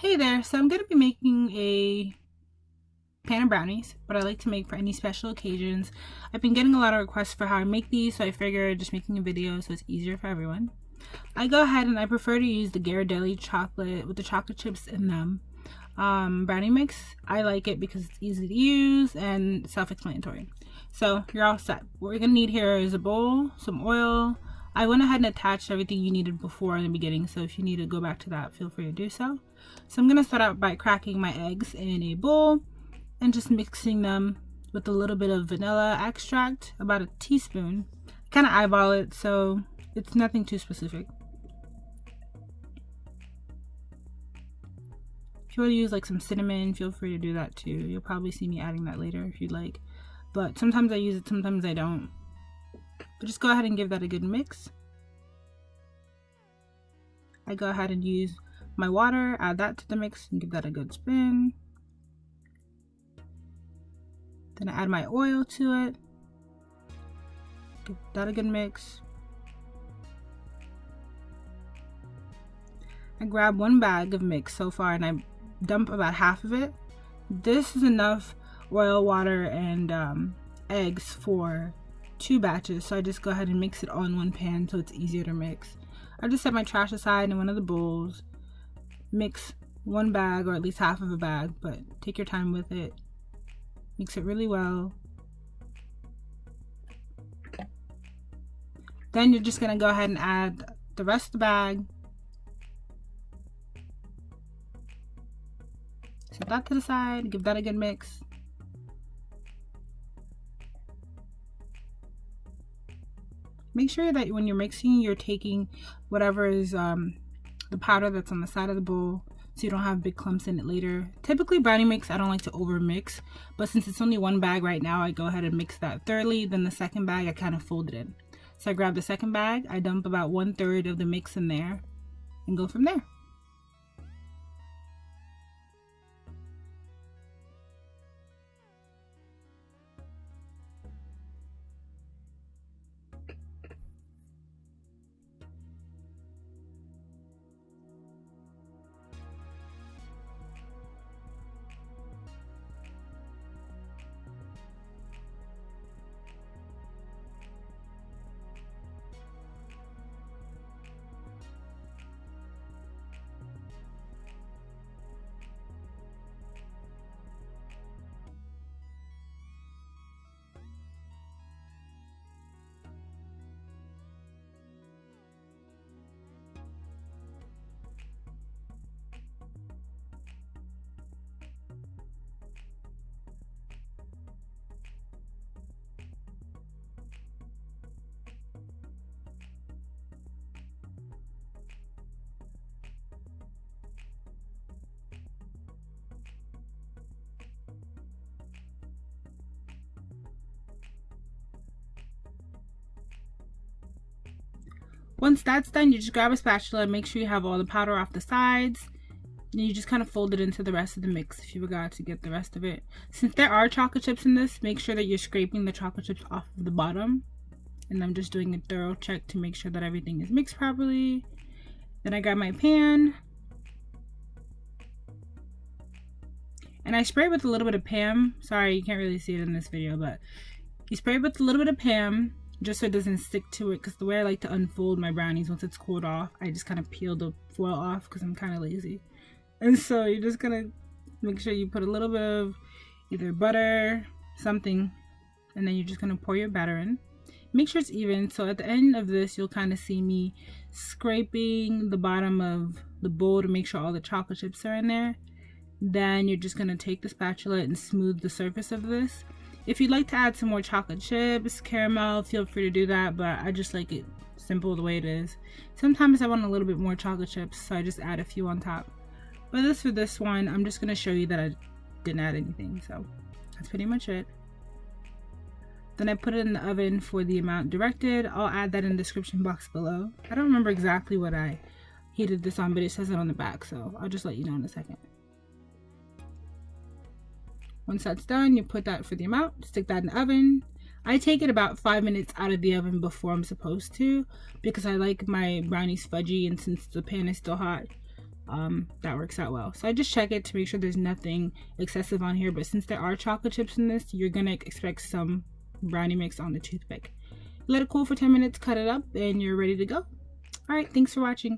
Hey there, so I'm going to be making a pan of brownies, but I like to make for any special occasions. I've been getting a lot of requests for how I make these, so I figured just making a video so it's easier for everyone. I go ahead and I prefer to use the Ghirardelli chocolate with the chocolate chips in them. Brownie mix. I like it because it's easy to use and self-explanatory. So you're all set. What we're going to need here is a bowl, some oil. I went ahead and attached everything you needed before in the beginning, so if you need to go back to that, feel free to do so. So I'm going to start out by cracking my eggs in a bowl and just mixing them with a little bit of vanilla extract, about a teaspoon. Kind of eyeball it, so it's nothing too specific. If you want to use like some cinnamon, feel free to do that too. You'll probably see me adding that later if you'd like. But sometimes I use it, sometimes I don't. But just go ahead and give that a good mix. I go ahead and use my water, add that to the mix and give that a good spin. Then I add my oil to it. Give that a good mix. I grab one bag of mix so far and I dump about half of it. This is enough oil, water, and eggs for 2 batches, so I just go ahead and mix it all in one pan so it's easier to mix. I just set my trash aside in one of the bowls, mix one bag or at least half of a bag, but take your time with it. Mix it really well. Then you're just gonna go ahead and add the rest of the bag. Set that to the side, give that a good mix. Make sure that when you're mixing, you're taking whatever is the powder that's on the side of the bowl so you don't have big clumps in it later. Typically brownie mix, I don't like to over mix, but since it's only one bag right now, I go ahead and mix that thoroughly. Then the second bag, I kind of fold it in. So I grab the second bag, I dump about 1/3 of the mix in there and go from there. Once that's done, you just grab a spatula and make sure you have all the powder off the sides. And you just kind of fold it into the rest of the mix if you forgot to get the rest of it. Since there are chocolate chips in this, make sure that you're scraping the chocolate chips off of the bottom. And I'm just doing a thorough check to make sure that everything is mixed properly. Then I grab my pan. And I spray it with a little bit of Pam. Sorry, you can't really see it in this video, but you spray it with a little bit of Pam just so it doesn't stick to it, because the way I like to unfold my brownies once it's cooled off, I just kind of peel the foil off because I'm kind of lazy. And so you're just gonna make sure you put a little bit of either butter, something, and then you're just gonna pour your batter in. Make sure it's even, so at the end of this you'll kind of see me scraping the bottom of the bowl to make sure all the chocolate chips are in there. Then you're just gonna take the spatula and smooth the surface of this. If you'd like to add some more chocolate chips, caramel, feel free to do that, but I just like it simple the way it is. Sometimes I want a little bit more chocolate chips, so I just add a few on top. But for this one, I'm just gonna show you that I didn't add anything, so that's pretty much it. Then I put it in the oven for the amount directed. I'll add that in the description box below. I don't remember exactly what I heated this on, but it says it on the back, so I'll just let you know in a second. Once that's done, you put that for the amount, stick that in the oven. I take it about 5 minutes out of the oven before I'm supposed to, because I like my brownies fudgy, and since the pan is still hot, that works out well. So I just check it to make sure there's nothing excessive on here, but since there are chocolate chips in this, you're gonna expect some brownie mix on the toothpick. Let it cool for 10 minutes, cut it up, and you're ready to go. All right, thanks for watching.